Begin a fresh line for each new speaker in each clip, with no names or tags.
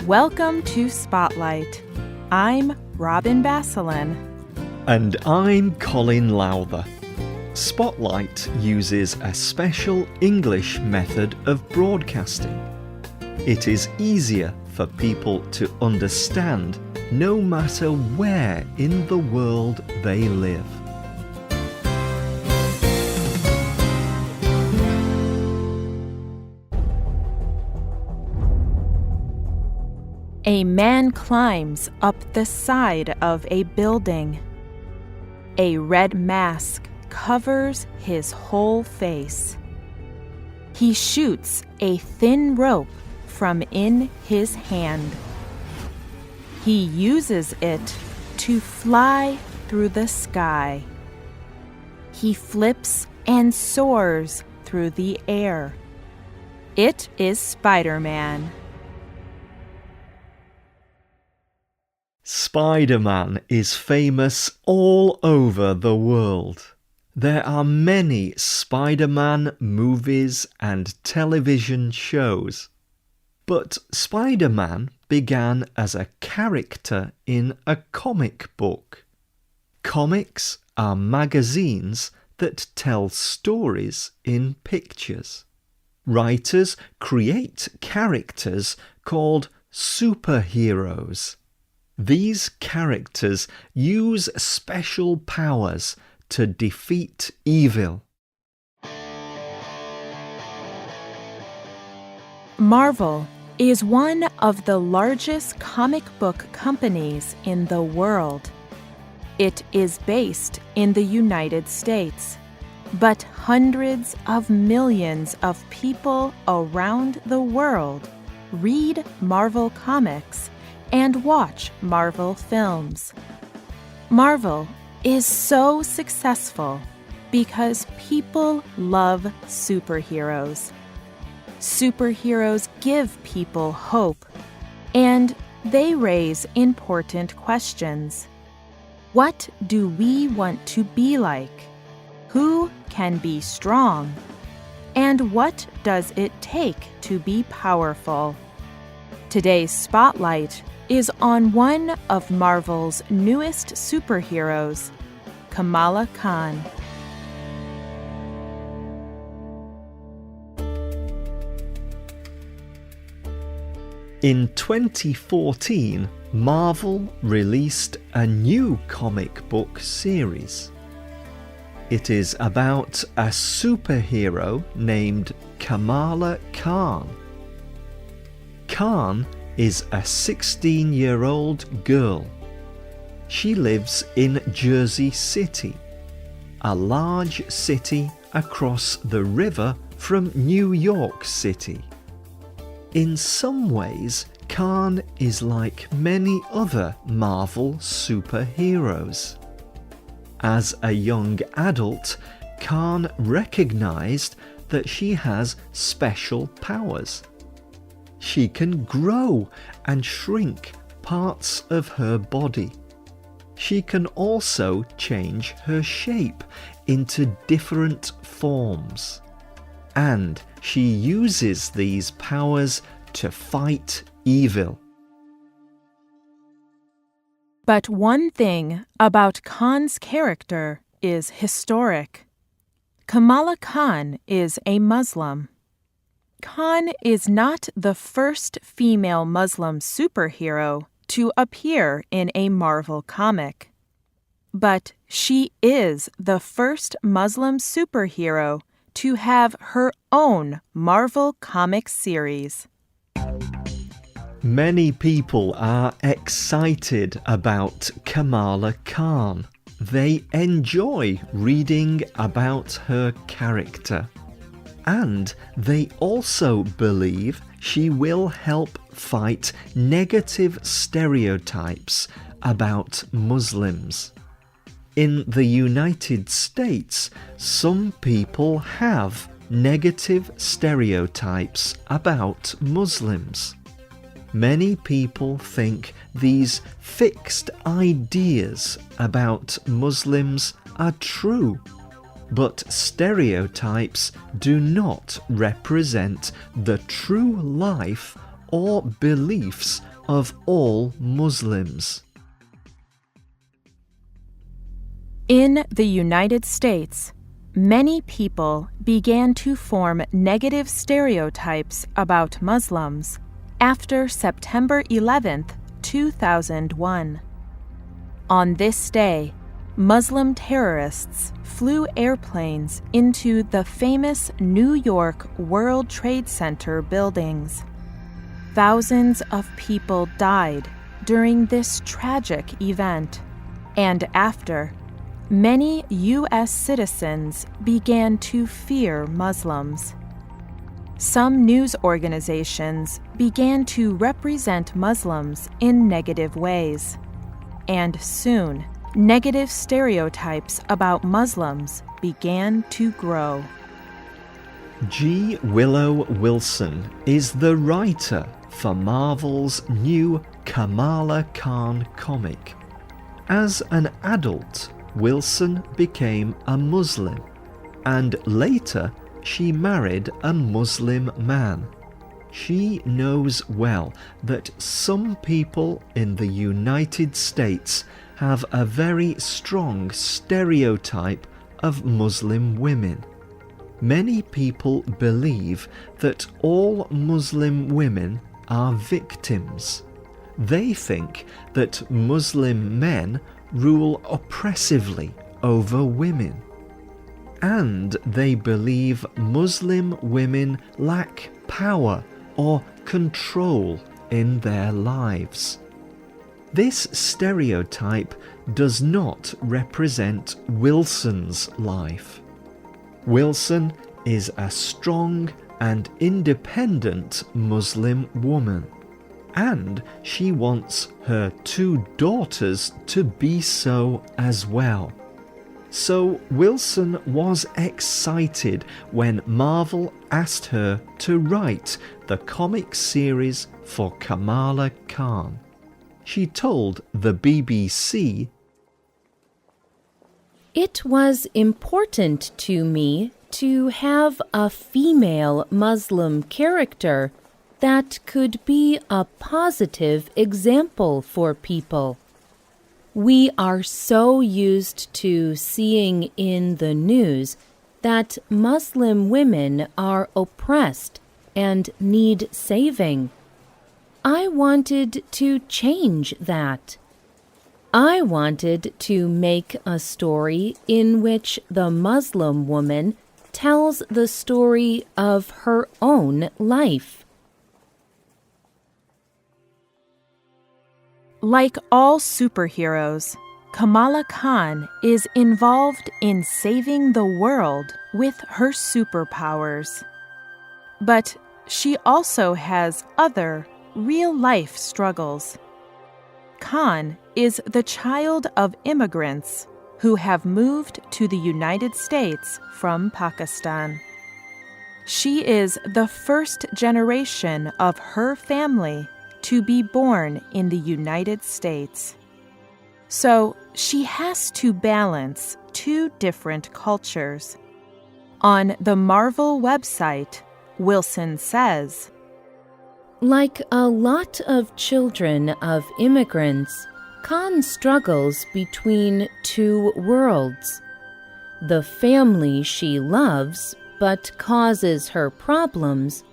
Welcome to Spotlight. I'm Robin Basselin.
And I'm Colin Lowther. Spotlight uses a special English method of broadcasting. It is easier for people to understand no matter where in the world they live.
A man climbs up the side of a building. A red mask covers his whole face. He shoots a thin rope from in his hand. He uses it to fly through the sky. He flips and soars through the air. It is SpiderMan.
SpiderMan is famous all over the world. There are many SpiderMan movies and television shows. But SpiderMan began as a character in a comic book. Comics are magazines that tell stories in pictures. Writers create characters called superheroes. These characters use special powers to defeat evil.
Marvel is one of the largest comic book companies in the world. It is based in the United States, but hundreds of millions of people around the world read Marvel comics and watch Marvel films. Marvel is so successful because people love superheroes. Superheroes give people hope, and they raise important questions. What do we want to be like? Who can be strong? And what does it take to be powerful? Today's Spotlight is on one of Marvel's newest superheroes, Kamala Khan.
In 2014, Marvel released a new comic book series. It is about a superhero named Kamala Khan. Khan is a 16-year-old girl. She lives in Jersey City, a large city across the river from New York City. In some ways, Khan is like many other Marvel superheroes. As a young adult, Khan recognized that she has special powers. She can grow and shrink parts of her body. She can also change her shape into different forms. And she uses these powers to fight evil.
But one thing about Khan's character is historic. Kamala Khan is a Muslim. Khan is not the first female Muslim superhero to appear in a Marvel comic. But she is the first Muslim superhero to have her own Marvel comic series.
Many people are excited about Kamala Khan. They enjoy reading about her character. And they also believe she will help fight negative stereotypes about Muslims. In the United States, some people have negative stereotypes about Muslims. Many people think these fixed ideas about Muslims are true. But stereotypes do not represent the true life or beliefs of all Muslims.
In the United States, many people began to form negative stereotypes about Muslims after September 11, 2001. On this day, Muslim terrorists flew airplanes into the famous New York World Trade Center buildings. Thousands of people died during this tragic event, and after, many U.S. citizens began to fear Muslims. Some news organizations began to represent Muslims in negative ways, and soon, negative stereotypes about Muslims began to grow.
G. Willow Wilson is the writer for Marvel's new Kamala Khan comic. As an adult, Wilson became a Muslim, and later she married a Muslim man. She knows well that some people in the United States have a very strong stereotype of Muslim women. Many people believe that all Muslim women are victims. They think that Muslim men rule oppressively over women. And they believe Muslim women lack power or control in their lives. This stereotype does not represent Wilson's life. Wilson is a strong and independent Muslim woman, and she wants her 2 daughters to be so as well. So Wilson was excited when Marvel asked her to write the comic series for Kamala Khan. She told the BBC,
"It was important to me to have a female Muslim character that could be a positive example for people. We are so used to seeing in the news that Muslim women are oppressed and need saving. I wanted to change that. I wanted to make a story in which the Muslim woman tells the story of her own life."
Like all superheroes, Kamala Khan is involved in saving the world with her superpowers. But she also has other, real-life struggles. Khan is the child of immigrants who have moved to the United States from Pakistan. She is the first generation of her family to be born in the United States. So she has to balance 2 different cultures. On the Marvel website, Wilson says,
"Like a lot of children of immigrants, Khan struggles between 2 worlds. The family she loves but causes her problems,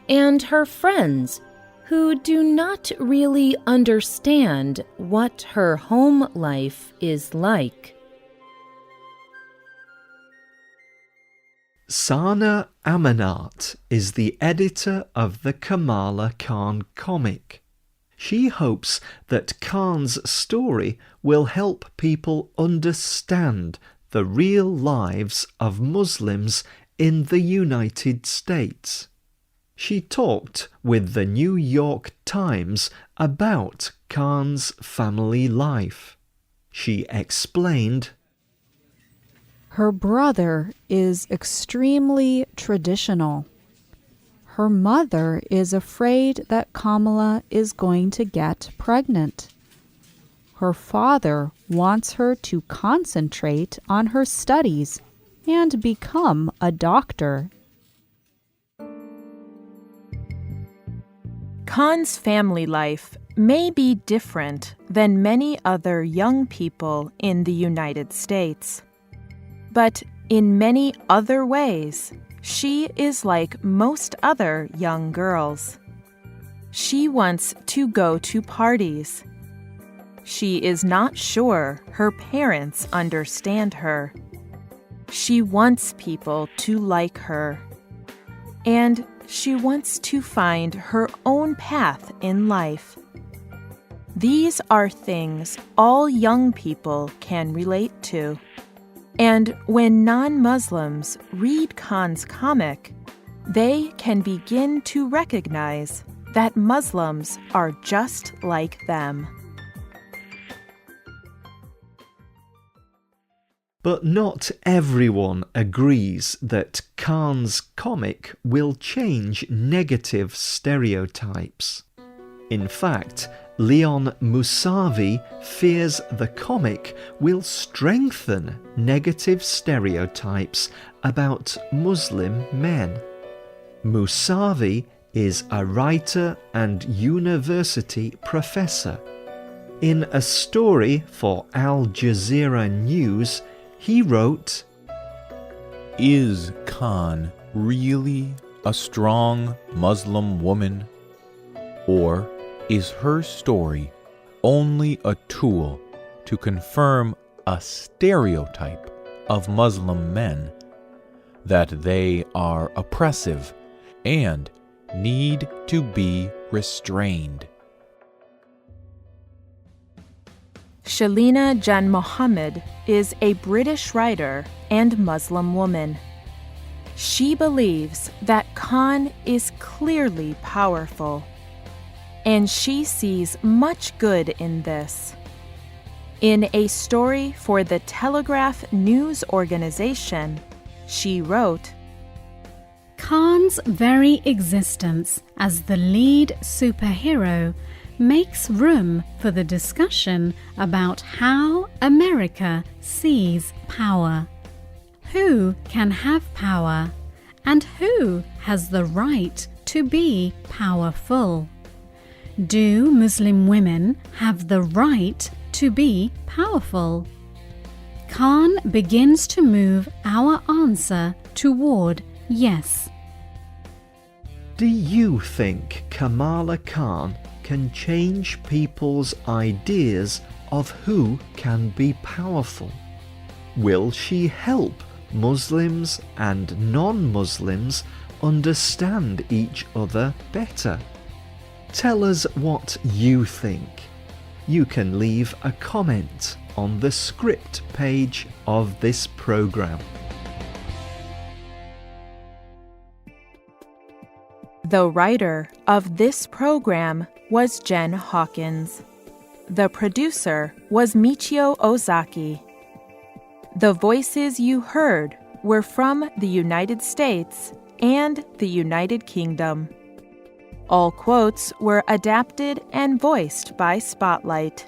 and her friends who do not really understand what her home life is like."
Sana Amanat is the editor of the Kamala Khan comic. She hopes that Khan's story will help people understand the real lives of Muslims in the United States. She talked with the New York Times about Khan's family life. She explained,
"Her brother is extremely traditional. Her mother is afraid that Kamala is going to get pregnant. Her father wants her to concentrate on her studies and become a doctor."
Khan's family life may be different than many other young people in the United States. But in many other ways, she is like most other young girls. She wants to go to parties. She is not sure her parents understand her. She wants people to like her. And she wants to find her own path in life. These are things all young people can relate to. And when non-Muslims read Khan's comic, they can begin to recognize that Muslims are just like them.
But not everyone agrees that Khan's comic will change negative stereotypes. In fact, Leone Mousavi fears the comic will strengthen negative stereotypes about Muslim men. Mousavi is a writer and university professor. In a story for Al Jazeera News, he wrote,
"Is Khan really a strong Muslim woman? Or is her story only a tool to confirm a stereotype of Muslim men, that they are oppressive and need to be restrained?"
Chelina Jan Mohammed is a British writer and Muslim woman. She believes that Khan is clearly powerful, and she sees much good in this. In a story for the Telegraph news organization, she wrote,
Khan's very existence as the lead superhero makes room for the discussion about how America sees power. Who can have power, and who has the right to be powerful? Do Muslim women have the right to be powerful? Khan begins to move our answer toward yes.
Do you think Kamala Khan can change people's ideas of who can be powerful? Will she help Muslims and non-Muslims understand each other better? Tell us what you think. You can leave a comment on the script page of this program.
The writer of this program was Jen Hawkins. The producer was Michio Ozaki. The voices you heard were from the United States and the United Kingdom. All quotes were adapted and voiced by Spotlight.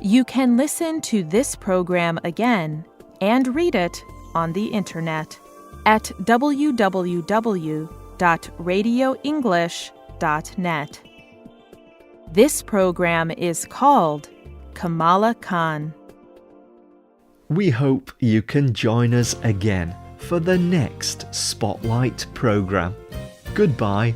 You can listen to this program again and read it on the internet at www.radioenglish.net. This program is called Kamala Khan.
We hope you can join us again for the next Spotlight program. Goodbye